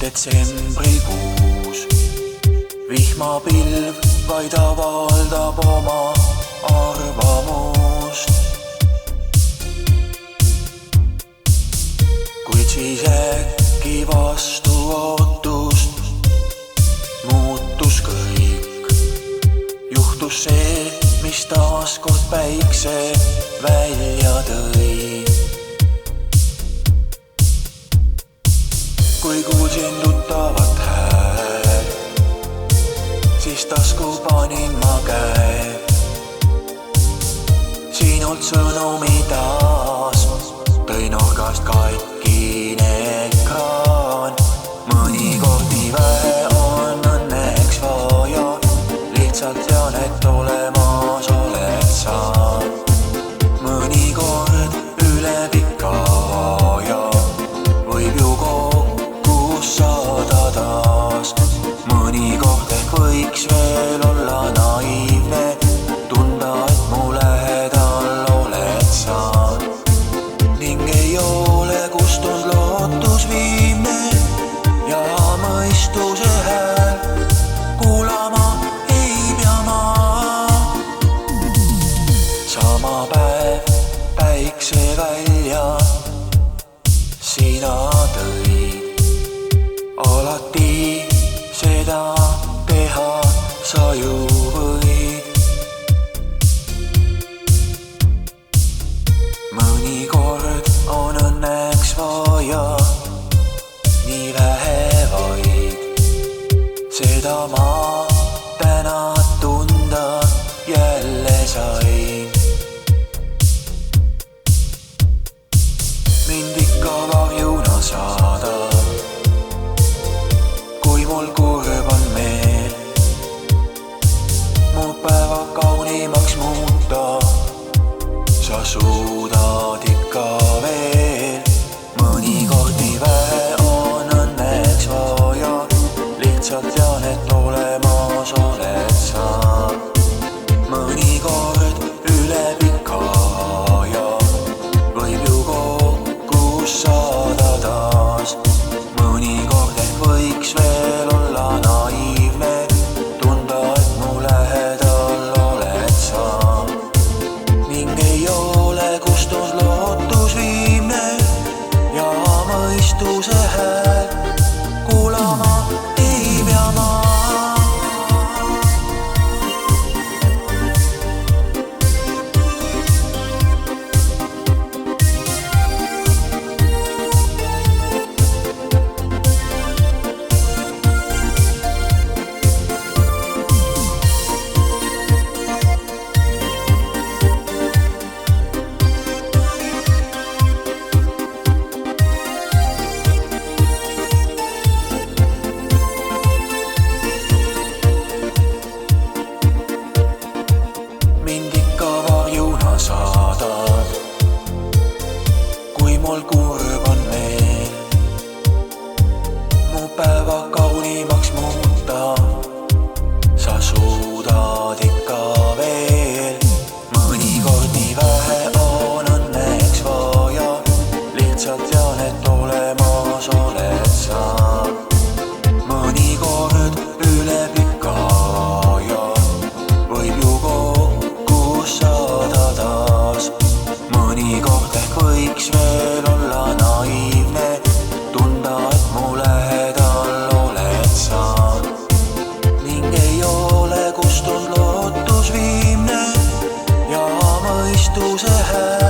Detsembrikuus vihmapilv vaid avaldab oma arvamust, kuid siis äkki vastu ootust muutus kõik. Juhtus see, mis taaskord päikse välja tõi. Kui kuulsin tuttavat hääl, siis tasku panin ma käe. Sinult sõnumi taas tõi nurgast katkine ekraan. Mõnikord nii vähe on õnneks vaja, lihtsalt tean, et olemas oled sa. Mõnikord üle pika aja võib ju saada taas. Mõnikord ehk võiks veel olla naiivne, tunda, et mu lähedal oled sa. Ning ei ole kustunud lootus viimne ja mõistuse hääl kuulama ei pea ma. Sama päev päikse välja sina tõid. Alati seda teha sa ju võid. Mõnikord on õnneks vaja nii vähe vaid. Seda ma täna tunda jälle sain. Mind ikka varjuna saada, mul kurb on meel. Mu päeva kaunimaks muuta sa suudad ikka veel. Mõnikord nii vähe on õnneks vaja, lihtsalt tean, et olemas oled sa. Mõnikord üle pika aja võib ju kokku saada taas. Mõnikord ehk võiks veel olla naiivne, tunda, et mu lähedal oled sa. Ning ei ole kustunud lootus viimne ja mõistuse hääl kuulama ei pea ma. Saadad, kui mul kurb on meel. Mu päeva kaunimaks muuta sa suudad ikka veel. Mõnikord nii vähe on õnneks vaja, lihtsalt tean, et olemas oled sa. Mõnikord üle pika aja võib ju kokku saada taas. Mõnikord ehk võiks veel olla naiivne, tunda, et mu lähedal oled sa. Ning ei ole kustunud lootus viimne ja mõistuse hääl